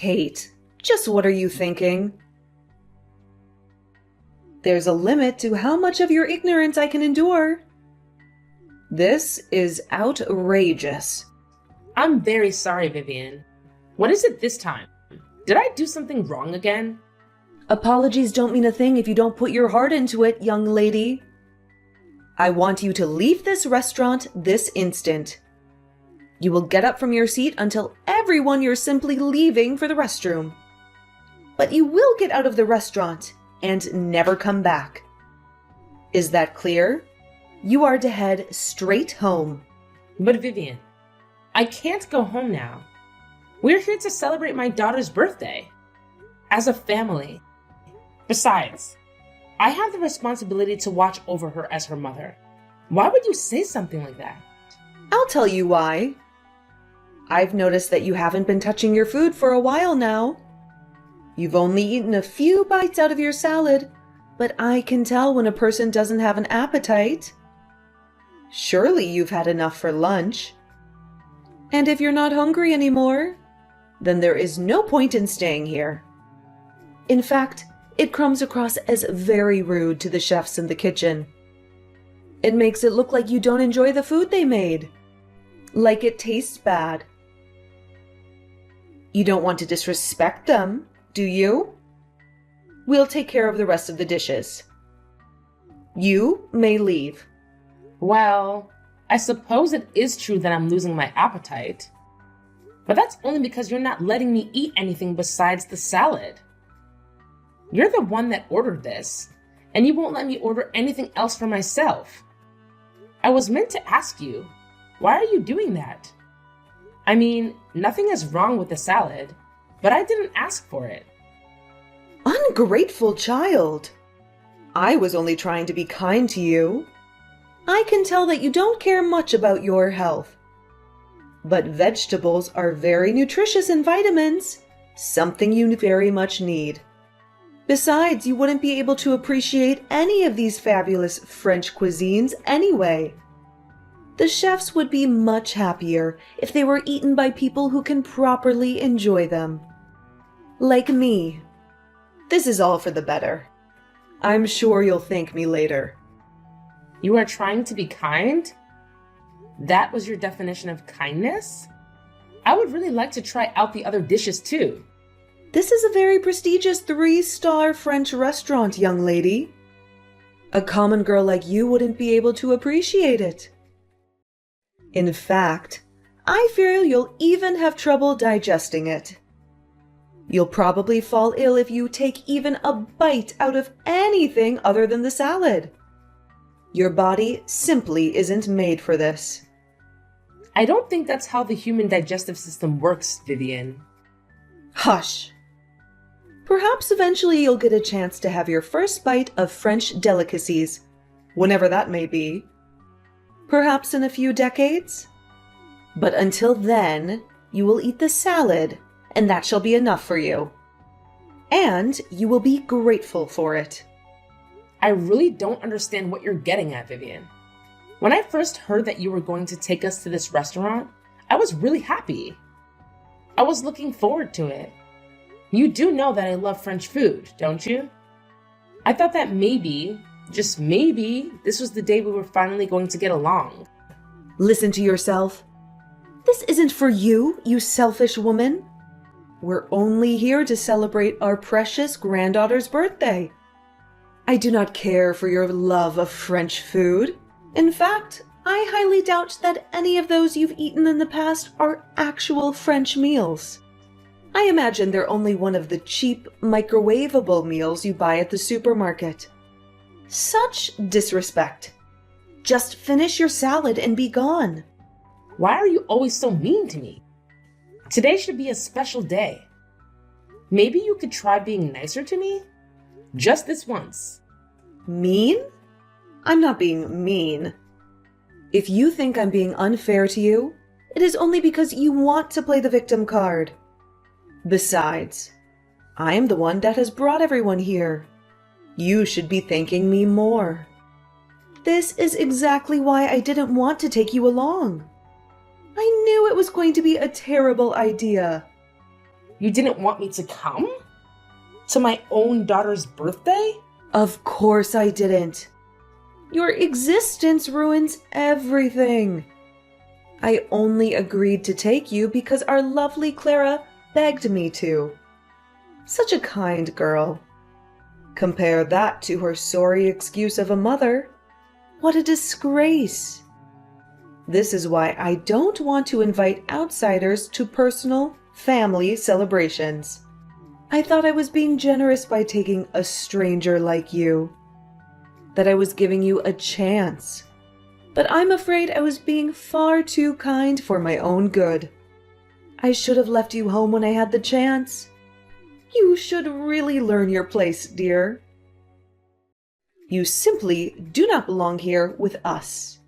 Kate, just what are you thinking? There's a limit to how much of your ignorance I can endure. This is outrageous. I'm very sorry, Vivian. What is it this time? Did I do something wrong again? Apologies don't mean a thing if you don't put your heart into it, young lady. I want you to leave this restaurant this instant. You will get up from your seat and tell everyone you're simply leaving for the restroom. But you will get out of the restaurant and never come back. Is that clear? You are to head straight home. But Vivian, I can't go home now. We're here to celebrate my daughter's birthday. As a family. Besides, I have the responsibility to watch over her as her mother. Why would you say something like that? I'll tell you why. I've noticed that you haven't been touching your food for a while now. You've only eaten a few bites out of your salad, but I can tell when a person doesn't have an appetite. Surely you've had enough for lunch. And if you're not hungry anymore, then there is no point in staying here. In fact, it comes across as very rude to the chefs in the kitchen. It makes it look like you don't enjoy the food they made. Like it tastes bad. You don't want to disrespect them, do you? We'll take care of the rest of the dishes. You may leave. Well, I suppose it is true that I'm losing my appetite. But that's only because you're not letting me eat anything besides the salad. You're the one that ordered this, and you won't let me order anything else for myself. I was meant to ask you, why are you doing that? I mean, nothing is wrong with the salad, but I didn't ask for it. Ungrateful child! I was only trying to be kind to you. I can tell that you don't care much about your health. But vegetables are very nutritious in vitamins, something you very much need. Besides, you wouldn't be able to appreciate any of these fabulous French cuisines anyway. The chefs would be much happier if they were eaten by people who can properly enjoy them. Like me. This is all for the better. I'm sure you'll thank me later. You are trying to be kind? That was your definition of kindness? I would really like to try out the other dishes too. This is a very prestigious 3-star French restaurant, young lady. A common girl like you wouldn't be able to appreciate it. In fact, I fear you'll even have trouble digesting it. You'll probably fall ill if you take even a bite out of anything other than the salad. Your body simply isn't made for this. I don't think that's how the human digestive system works, Vivian. Hush! Perhaps eventually you'll get a chance to have your first bite of French delicacies, whenever that may be. Perhaps in a few decades? But until then, you will eat the salad, and that shall be enough for you. And you will be grateful for it. I really don't understand what you're getting at, Vivian. When I first heard that you were going to take us to this restaurant, I was really happy. I was looking forward to it. You do know that I love French food, don't you? I thought that maybe, just maybe, this was the day we were finally going to get along. Listen to yourself. This isn't for you, you selfish woman. We're only here to celebrate our precious granddaughter's birthday. I do not care for your love of French food. In fact, I highly doubt that any of those you've eaten in the past are actual French meals. I imagine they're only one of the cheap, microwavable meals you buy at the supermarket. Such disrespect. Just finish your salad and be gone. Why are you always so mean to me? Today should be a special day. Maybe you could try being nicer to me? Just this once. Mean? I'm not being mean. If you think I'm being unfair to you, it is only because you want to play the victim card. Besides, I am the one that has brought everyone here. You should be thanking me more. This is exactly why I didn't want to take you along. I knew it was going to be a terrible idea. You didn't want me to come? To my own daughter's birthday? Of course I didn't. Your existence ruins everything. I only agreed to take you because our lovely Clara begged me to. Such a kind girl. Compare that to her sorry excuse of a mother. What a disgrace. This is why I don't want to invite outsiders to personal, family celebrations. I thought I was being generous by taking a stranger like you. That I was giving you a chance. But I'm afraid I was being far too kind for my own good. I should have left you home when I had the chance. You should really learn your place, dear. You simply do not belong here with us.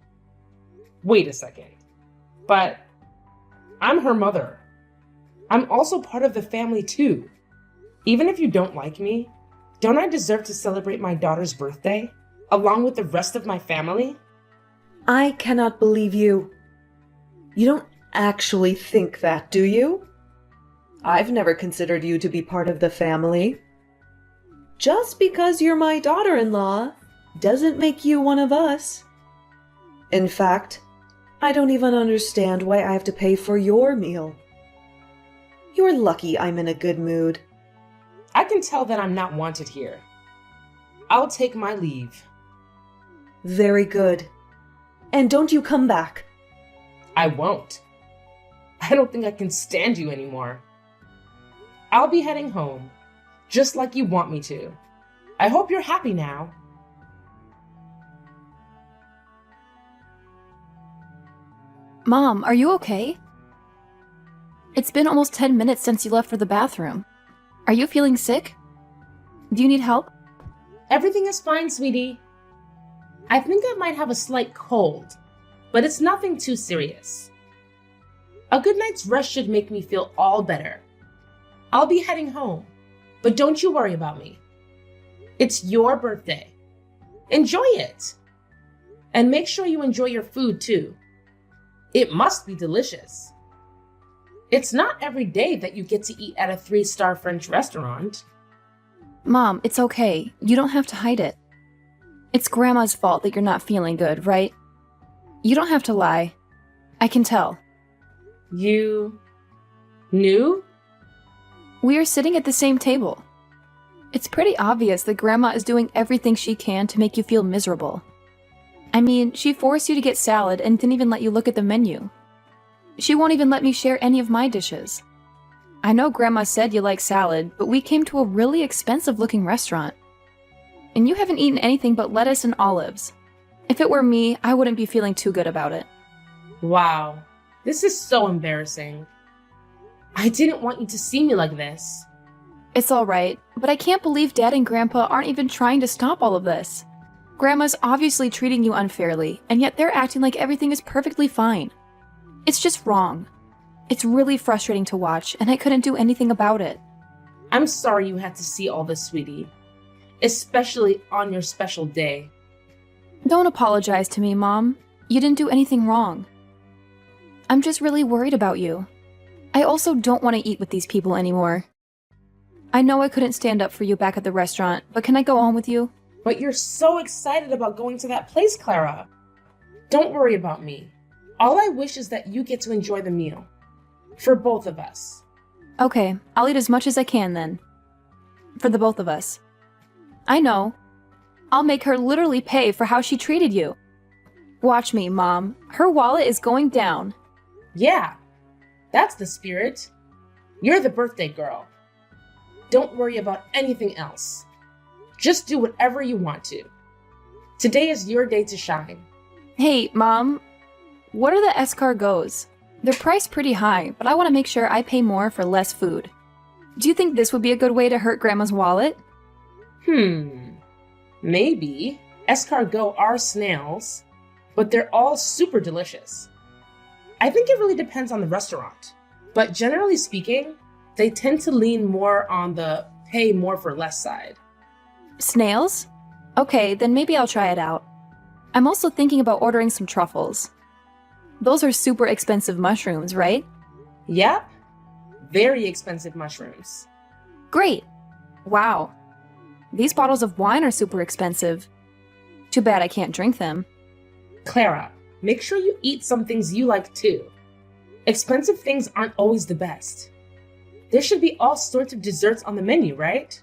Wait a second. But I'm her mother. I'm also part of the family too. Even if you don't like me, don't I deserve to celebrate my daughter's birthday along with the rest of my family? I cannot believe you. You don't actually think that, do you? I've never considered you to be part of the family. Just because you're my daughter-in-law doesn't make you one of us. In fact, I don't even understand why I have to pay for your meal. You're lucky I'm in a good mood. I can tell that I'm not wanted here. I'll take my leave. Very good. And don't you come back. I won't. I don't think I can stand you anymore. I'll be heading home, just like you want me to. I hope you're happy now. Mom, are you okay? It's been almost 10 minutes since you left for the bathroom. Are you feeling sick? Do you need help? Everything is fine, sweetie. I think I might have a slight cold, but it's nothing too serious. A good night's rest should make me feel all better. I'll be heading home, but don't you worry about me. It's your birthday. Enjoy it. And make sure you enjoy your food too. It must be delicious. It's not every day that you get to eat at a 3-star French restaurant. Mom, it's okay. You don't have to hide it. It's Grandma's fault that you're not feeling good, right? You don't have to lie. I can tell. You knew? We are sitting at the same table. It's pretty obvious that Grandma is doing everything she can to make you feel miserable. I mean, she forced you to get salad and didn't even let you look at the menu. She won't even let me share any of my dishes. I know Grandma said you like salad, but we came to a really expensive-looking restaurant. And you haven't eaten anything but lettuce and olives. If it were me, I wouldn't be feeling too good about it. Wow, this is so embarrassing. I didn't want you to see me like this. It's alright, but I can't believe Dad and Grandpa aren't even trying to stop all of this. Grandma's obviously treating you unfairly, and yet they're acting like everything is perfectly fine. It's just wrong. It's really frustrating to watch, and I couldn't do anything about it. I'm sorry you had to see all this, sweetie. Especially on your special day. Don't apologize to me, Mom. You didn't do anything wrong. I'm just really worried about you. I also don't want to eat with these people anymore. I know I couldn't stand up for you back at the restaurant, but can I go on with you? But you're so excited about going to that place, Clara. Don't worry about me. All I wish is that you get to enjoy the meal. For both of us. Okay, I'll eat as much as I can then. For the both of us. I know. I'll make her literally pay for how she treated you. Watch me, Mom. Her wallet is going down. Yeah, that's the spirit. You're the birthday girl. Don't worry about anything else. Just do whatever you want to. Today is your day to shine. Hey, Mom. What are the escargots? They're priced pretty high, but I want to make sure I pay more for less food. Do you think this would be a good way to hurt Grandma's wallet? Maybe. Escargot are snails, but they're all super delicious. I think it really depends on the restaurant. But generally speaking, they tend to lean more on the pay more for less side. Snails? Okay, then maybe I'll try it out. I'm also thinking about ordering some truffles. Those are super expensive mushrooms, right? Yep. very expensive mushrooms. Great. Wow. These bottles of wine are super expensive. Too bad I can't drink them. Clara, make sure you eat some things you like too. Expensive things aren't always the best. There should be all sorts of desserts on the menu, right?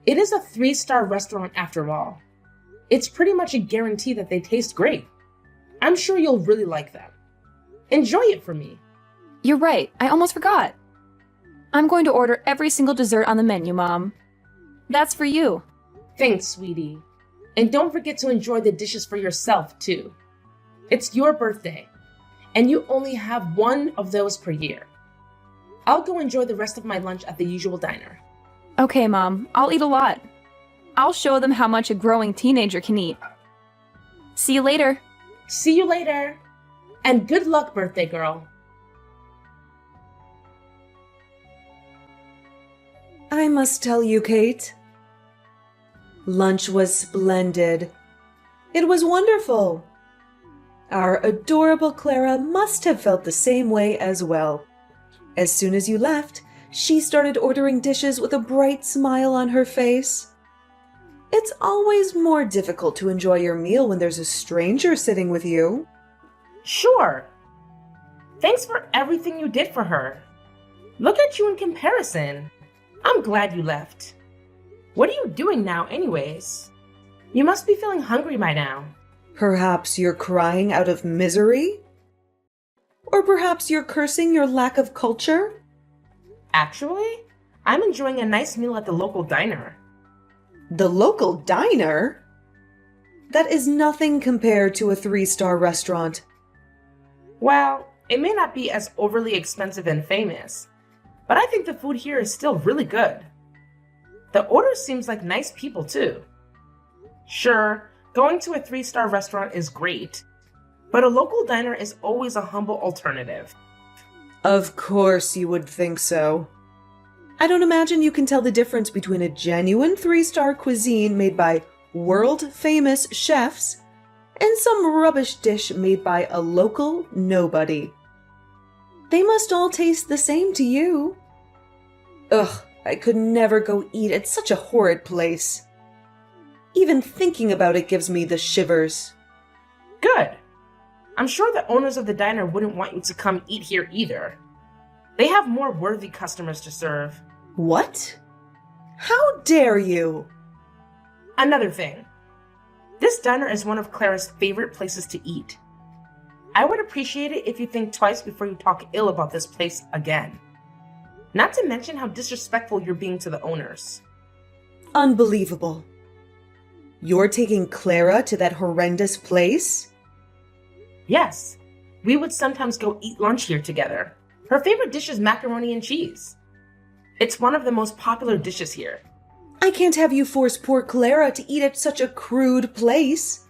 It is a 3-star restaurant after all. It's pretty much a guarantee that they taste great. I'm sure you'll really like them. Enjoy it for me. You're right. I almost forgot. I'm going to order every single dessert on the menu, Mom. That's for you. Thanks, sweetie. And don't forget to enjoy the dishes for yourself, too. It's your birthday, and you only have one of those per year. I'll go enjoy the rest of my lunch at the usual diner. Okay, Mom. I'll eat a lot. I'll show them how much a growing teenager can eat. See you later. See you later. And good luck, birthday girl. I must tell you, Kate. Lunch was splendid. It was wonderful. Our adorable Clara must have felt the same way as well. As soon as you left, she started ordering dishes with a bright smile on her face. It's always more difficult to enjoy your meal when there's a stranger sitting with you. Sure. Thanks for everything you did for her. Look at you in comparison. I'm glad you left. What are you doing now, anyways? You must be feeling hungry by now. Perhaps you're crying out of misery? Or perhaps you're cursing your lack of culture? Actually, I'm enjoying a nice meal at the local diner. The local diner? That is nothing compared to a 3-star restaurant. Well, it may not be as overly expensive and famous, but I think the food here is still really good. The order seems like nice people too. Sure, going to a 3-star restaurant is great, but a local diner is always a humble alternative. Of course you would think so. I don't imagine you can tell the difference between a genuine 3-star cuisine made by world-famous chefs and some rubbish dish made by a local nobody. They must all taste the same to you. Ugh, I could never go eat at such a horrid place. Even thinking about it gives me the shivers. Good. I'm sure the owners of the diner wouldn't want you to come eat here either. They have more worthy customers to serve. What? How dare you? Another thing. This diner is one of Clara's favorite places to eat. I would appreciate it if you think twice before you talk ill about this place again. Not to mention how disrespectful you're being to the owners. Unbelievable. You're taking Clara to that horrendous place? Yes, we would sometimes go eat lunch here together. Her favorite dish is macaroni and cheese. It's one of the most popular dishes here. I can't have you force poor Clara to eat at such a crude place.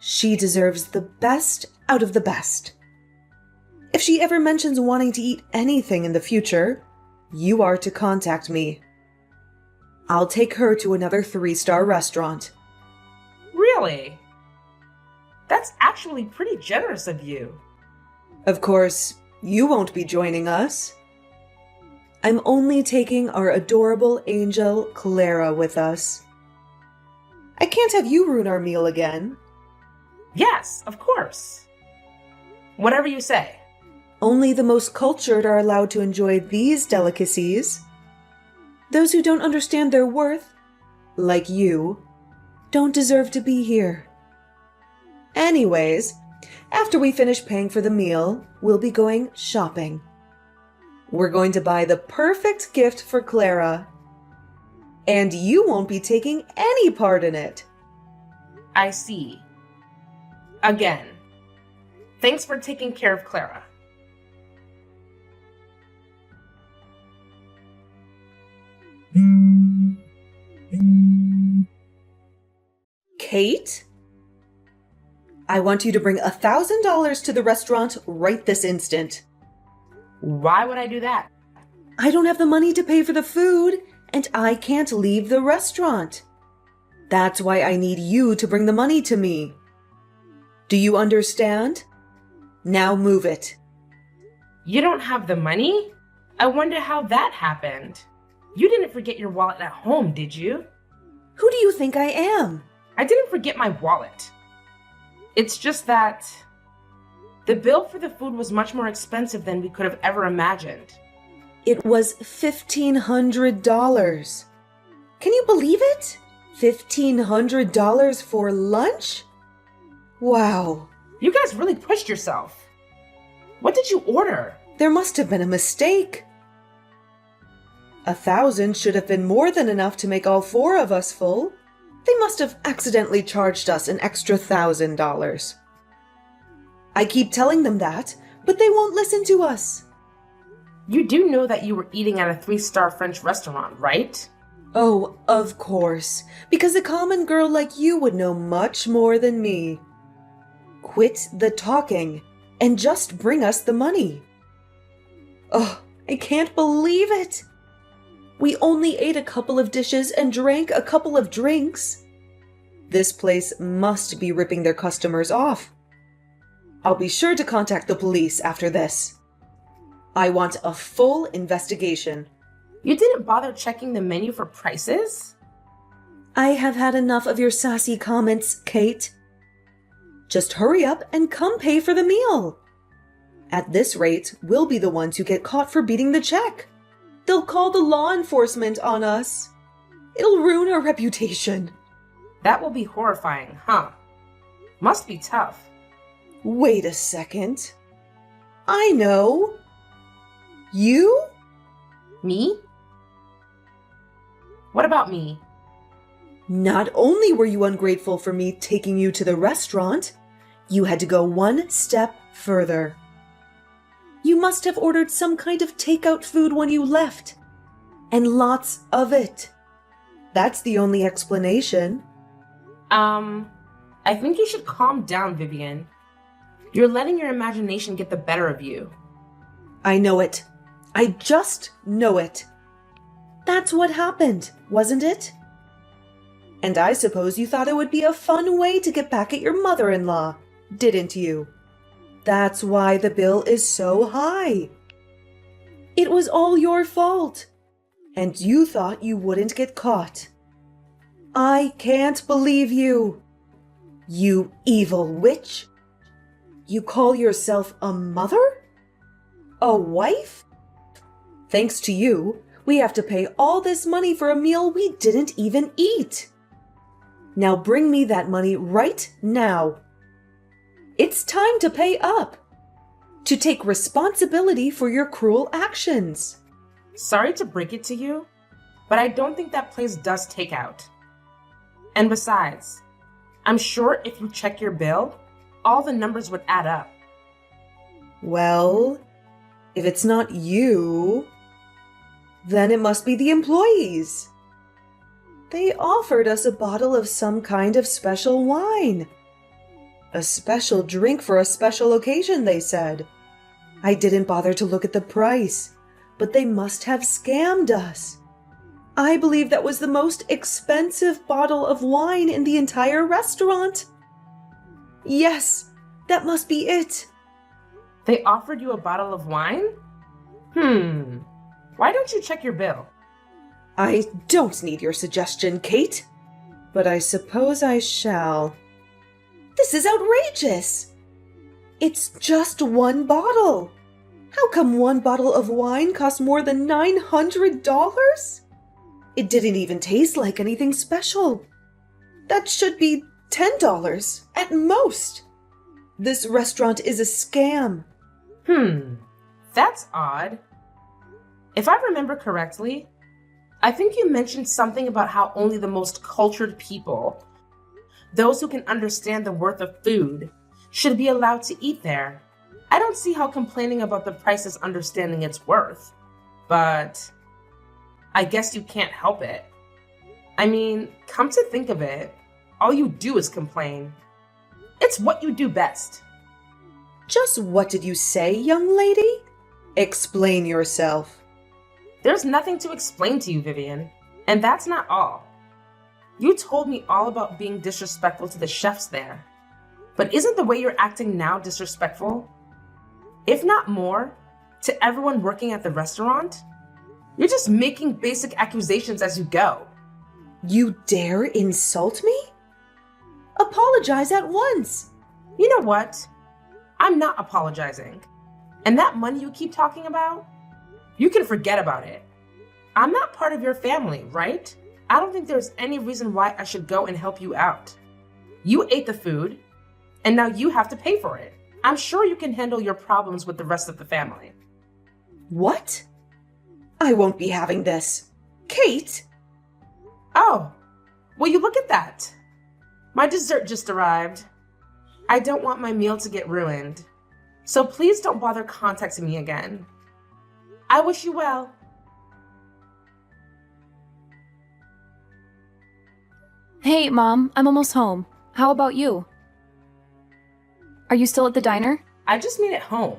She deserves the best out of the best. If she ever mentions wanting to eat anything in the future, you are to contact me. I'll take her to another 3-star restaurant. Really? That's actually pretty generous of you. Of course, you won't be joining us. I'm only taking our adorable angel Clara with us. I can't have you ruin our meal again. Yes, of course. Whatever you say. Only the most cultured are allowed to enjoy these delicacies. Those who don't understand their worth, like you, don't deserve to be here. Anyways, after we finish paying for the meal, we'll be going shopping. We're going to buy the perfect gift for Clara. And you won't be taking any part in it. I see. Again, thanks for taking care of Clara. Kate? I want you to bring $1,000 to the restaurant right this instant. Why would I do that? I don't have the money to pay for the food, and I can't leave the restaurant. That's why I need you to bring the money to me. Do you understand? Now move it. You don't have the money? I wonder how that happened. You didn't forget your wallet at home, did you? Who do you think I am? I didn't forget my wallet. It's just that the bill for the food was much more expensive than we could have ever imagined. It was $1,500. Can you believe it? $1,500 for lunch? Wow. You guys really pushed yourself. What did you order? There must have been a mistake. 1,000 should have been more than enough to make all four of us full. They must have accidentally charged us an extra $1,000. I keep telling them that, but they won't listen to us. You do know that you were eating at a 3-star French restaurant, right? Oh, of course, because a common girl like you would know much more than me. Quit the talking and just bring us the money. Oh, I can't believe it. We only ate a couple of dishes and drank a couple of drinks. This place must be ripping their customers off. I'll be sure to contact the police after this. I want a full investigation. You didn't bother checking the menu for prices? I have had enough of your sassy comments, Kate. Just hurry up and come pay for the meal. At this rate, we'll be the ones who get caught for beating the check. They'll call the law enforcement on us. It'll ruin our reputation. That will be horrifying, huh? Must be tough. Wait a second. I know. You? Me? What about me? Not only were you ungrateful for me taking you to the restaurant, you had to go one step further. You must have ordered some kind of takeout food when you left. And lots of it. That's the only explanation. I think you should calm down, Vivian. You're letting your imagination get the better of you. I know it. I just know it. That's what happened, wasn't it? And I suppose you thought it would be a fun way to get back at your mother-in-law, didn't you? That's why the bill is so high. It was all your fault. And you thought you wouldn't get caught. I can't believe you. You evil witch. You call yourself a mother? A wife? Thanks to you, we have to pay all this money for a meal we didn't even eat. Now bring me that money right now. It's time to pay up. To take responsibility for your cruel actions. Sorry to break it to you, but I don't think that place does takeout. And besides, I'm sure if you check your bill, all the numbers would add up. Well, if it's not you, then it must be the employees. They offered us a bottle of some kind of special wine. A special drink for a special occasion, they said. I didn't bother to look at the price, but they must have scammed us. I believe that was the most expensive bottle of wine in the entire restaurant. Yes, that must be it. They offered you a bottle of wine? Why don't you check your bill? I don't need your suggestion, Kate, but I suppose I shall. This is outrageous! It's just one bottle. How come one bottle of wine costs more than $900? It didn't even taste like anything special. That should be $10 at most. This restaurant is a scam. That's odd. If I remember correctly, I think you mentioned something about how only the most cultured people, those who can understand the worth of food, should be allowed to eat there. I don't see how complaining about the price is understanding its worth, but I guess you can't help it. I mean, come to think of it, all you do is complain. It's what you do best. Just what did you say, young lady? Explain yourself. There's nothing to explain to you, Vivian. And that's not all. You told me all about being disrespectful to the chefs there. But isn't the way you're acting now disrespectful? If not more, to everyone working at the restaurant? You're just making basic accusations as you go. You dare insult me? Apologize at once. You know what? I'm not apologizing. And that money you keep talking about, you can forget about it. I'm not part of your family, right? I don't think there's any reason why I should go and help you out. You ate the food, and now you have to pay for it. I'm sure you can handle your problems with the rest of the family. What? I won't be having this. Kate? Oh, will you look at that? My dessert just arrived. I don't want my meal to get ruined, so please don't bother contacting me again. I wish you well. Hey, Mom, I'm almost home. How about you? Are you still at the diner? I just made it home.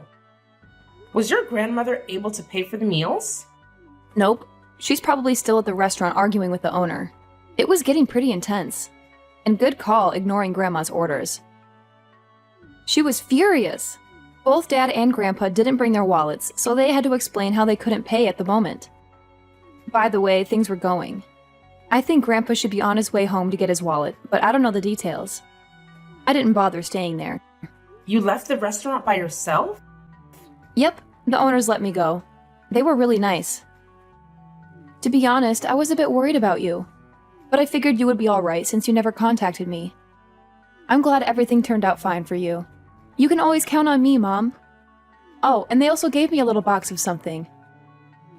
Was your grandmother able to pay for the meals? Nope. She's probably still at the restaurant arguing with the owner. It was getting pretty intense. And good call ignoring Grandma's orders. She was furious. Both Dad and Grandpa didn't bring their wallets, so they had to explain how they couldn't pay at the moment. By the way, things were going. I think Grandpa should be on his way home to get his wallet, but I don't know the details. I didn't bother staying there. You left the restaurant by yourself? Yep, the owners let me go. They were really nice. To be honest, I was a bit worried about you, but I figured you would be alright since you never contacted me. I'm glad everything turned out fine for you. You can always count on me, Mom. Oh, and they also gave me a little box of something.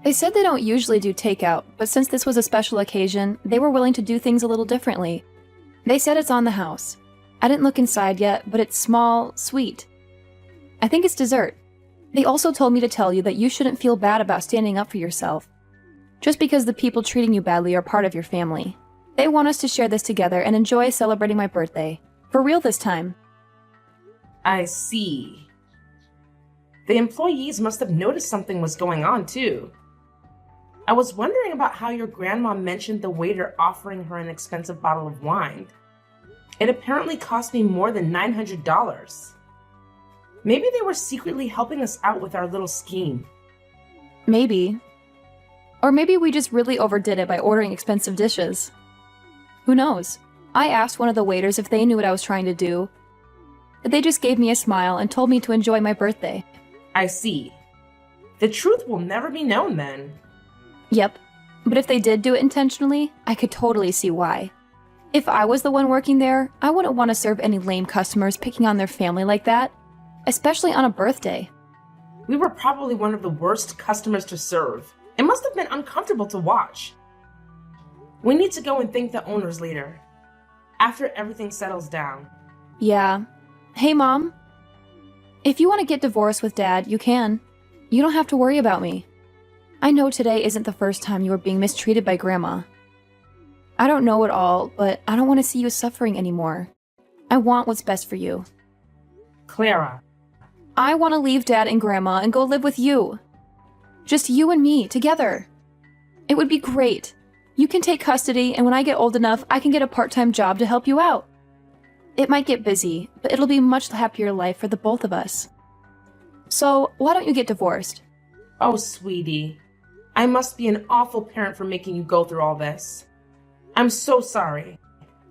They said they don't usually do takeout, but since this was a special occasion, they were willing to do things a little differently. They said it's on the house. I didn't look inside yet, but it's small, sweet. I think it's dessert. They also told me to tell you that you shouldn't feel bad about standing up for yourself. Just because the people treating you badly are part of your family. They want us to share this together and enjoy celebrating my birthday. For real this time. I see. The employees must have noticed something was going on, too. I was wondering about how your grandma mentioned the waiter offering her an expensive bottle of wine. It apparently cost me more than $900. Maybe they were secretly helping us out with our little scheme. Maybe. Or maybe we just really overdid it by ordering expensive dishes. Who knows? I asked one of the waiters if they knew what I was trying to do, but they just gave me a smile and told me to enjoy my birthday. I see. The truth will never be known then. Yep, but if they did do it intentionally, I could totally see why. If I was the one working there, I wouldn't want to serve any lame customers picking on their family like that, especially on a birthday. We were probably one of the worst customers to serve. It must have been uncomfortable to watch. We need to go and thank the owners later, after everything settles down. Yeah. Hey, Mom. If you want to get divorced with Dad, you can. You don't have to worry about me. I know today isn't the first time you are being mistreated by Grandma. I don't know it all, but I don't want to see you suffering anymore. I want what's best for you. Clara. I want to leave Dad and Grandma and go live with you. Just you and me, together. It would be great. You can take custody, and when I get old enough, I can get a part-time job to help you out. It might get busy, but it'll be a much happier life for the both of us. So, why don't you get divorced? Oh, sweetie. I must be an awful parent for making you go through all this. I'm so sorry.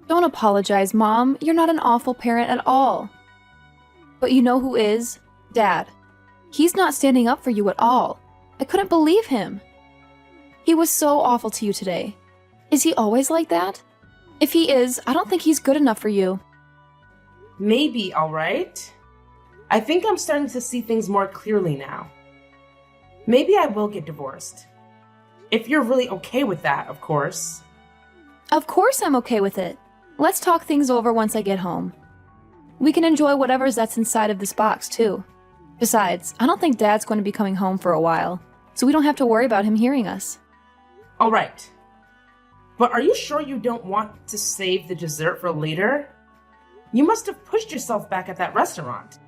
Don't apologize, Mom. You're not an awful parent at all. But you know who is? Dad. He's not standing up for you at all. I couldn't believe him. He was so awful to you today. Is he always like that? If he is, I don't think he's good enough for you. Maybe, all right. I think I'm starting to see things more clearly now. Maybe I will get divorced. If you're really okay with that, of course. Of course I'm okay with it. Let's talk things over once I get home. We can enjoy whatever's that's inside of this box, too. Besides, I don't think Dad's going to be coming home for a while, so we don't have to worry about him hearing us. All right. But are you sure you don't want to save the dessert for later? You must have pushed yourself back at that restaurant.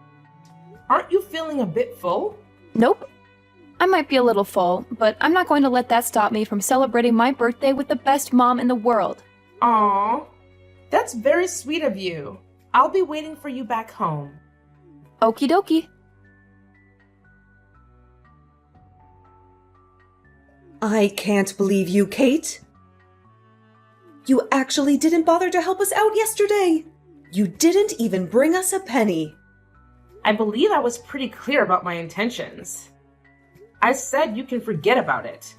Aren't you feeling a bit full? Nope. I might be a little full, but I'm not going to let that stop me from celebrating my birthday with the best mom in the world. Aw, that's very sweet of you. I'll be waiting for you back home. Okie dokie. I can't believe you, Kate. You actually didn't bother to help us out yesterday. You didn't even bring us a penny. I believe I was pretty clear about my intentions. I said you can forget about it.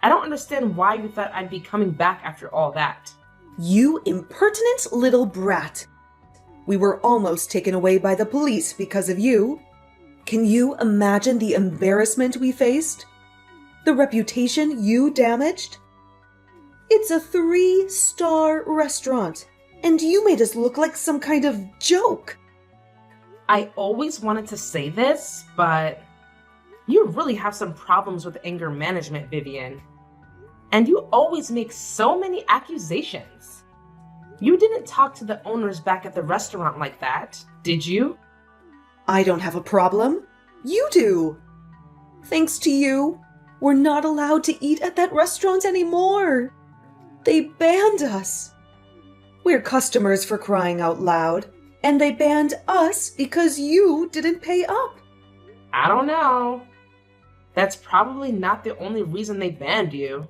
I don't understand why you thought I'd be coming back after all that. You impertinent little brat. We were almost taken away by the police because of you. Can you imagine the embarrassment we faced? The reputation you damaged? It's a 3-star restaurant, and you made us look like some kind of joke. I always wanted to say this, but you really have some problems with anger management, Vivian. And you always make so many accusations. You didn't talk to the owners back at the restaurant like that, did you? I don't have a problem. You do. Thanks to you, we're not allowed to eat at that restaurant anymore. They banned us. We're customers for crying out loud, and they banned us because you didn't pay up. I don't know. That's probably not the only reason they banned you.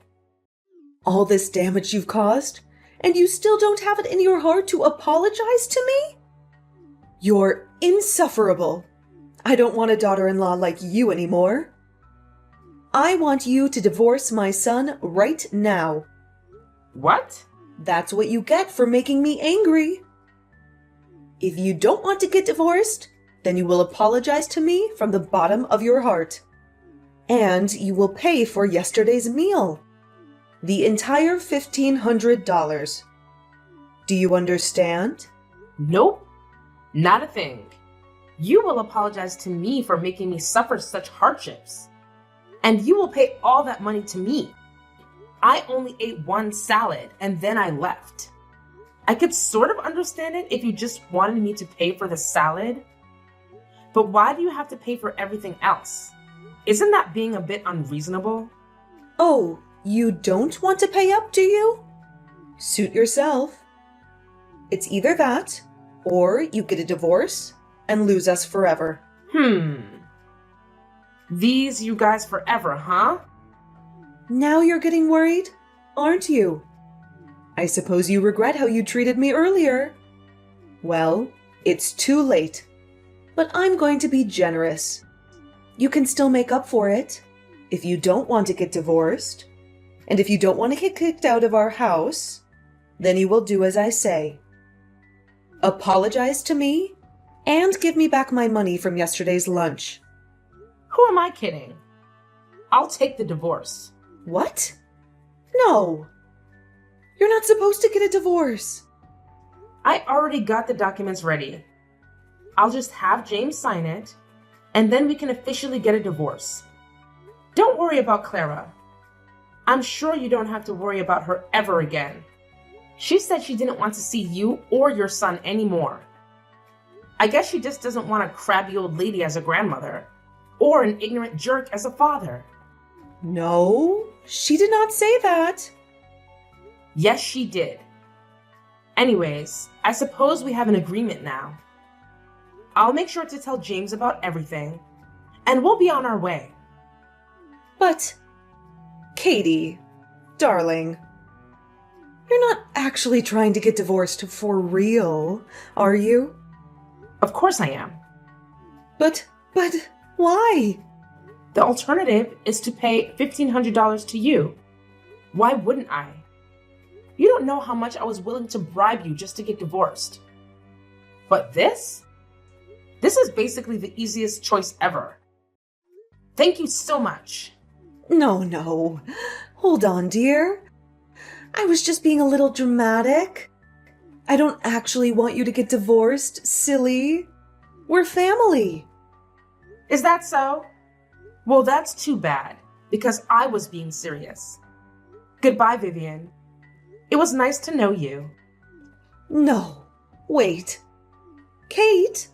All this damage you've caused, and you still don't have it in your heart to apologize to me? You're insufferable. I don't want a daughter-in-law like you anymore. I want you to divorce my son right now. What? That's what you get for making me angry. If you don't want to get divorced, then you will apologize to me from the bottom of your heart. And you will pay for yesterday's meal. The entire $1,500. Do you understand? Nope. Not a thing. You will apologize to me for making me suffer such hardships. And you will pay all that money to me. I only ate one salad and then I left. I could sort of understand it if you just wanted me to pay for the salad. But why do you have to pay for everything else? Isn't that being a bit unreasonable? Oh, you don't want to pay up, do you? Suit yourself. It's either that, or you get a divorce and lose us forever. These you guys forever, huh? Now you're getting worried, aren't you? I suppose you regret how you treated me earlier. Well, it's too late. But I'm going to be generous. You can still make up for it if you don't want to get divorced. And if you don't want to get kicked out of our house, then you will do as I say. Apologize to me and give me back my money from yesterday's lunch. Who am I kidding? I'll take the divorce. What? No. You're not supposed to get a divorce. I already got the documents ready. I'll just have James sign it, and then we can officially get a divorce. Don't worry about Clara. I'm sure you don't have to worry about her ever again. She said she didn't want to see you or your son anymore. I guess she just doesn't want a crabby old lady as a grandmother, or an ignorant jerk as a father. No, she did not say that. Yes, she did. Anyways, I suppose we have an agreement now. I'll make sure to tell James about everything, and we'll be on our way. But, Katie, darling, you're not actually trying to get divorced for real, are you? Of course I am. But, why? The alternative is to pay $1,500 to you. Why wouldn't I? You don't know how much I was willing to bribe you just to get divorced. But this is basically the easiest choice ever. Thank you so much. No. Hold on, dear. I was just being a little dramatic. I don't actually want you to get divorced, silly. We're family. Is that so? Well, that's too bad, because I was being serious. Goodbye, Vivian. It was nice to know you. No, wait. Kate,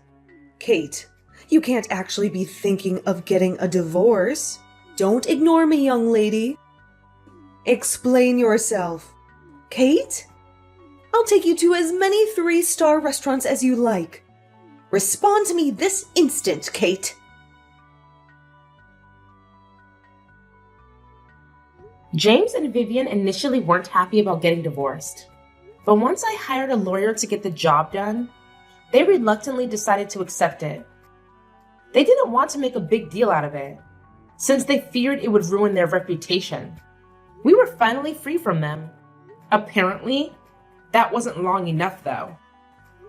you can't actually be thinking of getting a divorce. Don't ignore me, young lady. Explain yourself. Kate? I'll take you to as many 3-star restaurants as you like. Respond to me this instant, Kate. James and Vivian initially weren't happy about getting divorced, but once I hired a lawyer to get the job done, they reluctantly decided to accept it. They didn't want to make a big deal out of it, since they feared it would ruin their reputation. We were finally free from them. Apparently, that wasn't long enough though.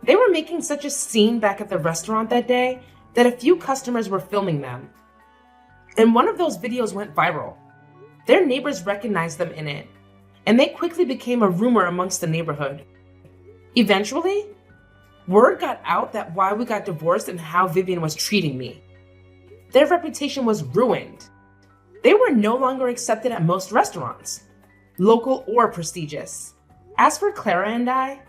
They were making such a scene back at the restaurant that day that a few customers were filming them. And one of those videos went viral. Their neighbors recognized them in it, and they quickly became a rumor amongst the neighborhood. Eventually, word got out that why we got divorced and how Vivian was treating me. Their reputation was ruined. They were no longer accepted at most restaurants, local or prestigious. As for Clara and I,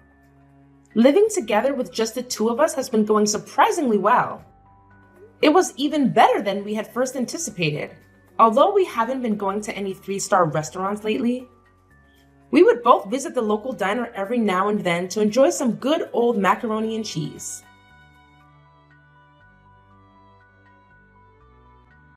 living together with just the two of us has been going surprisingly well. It was even better than we had first anticipated. Although we haven't been going to any 3-star restaurants lately, we would both visit the local diner every now and then to enjoy some good old macaroni and cheese.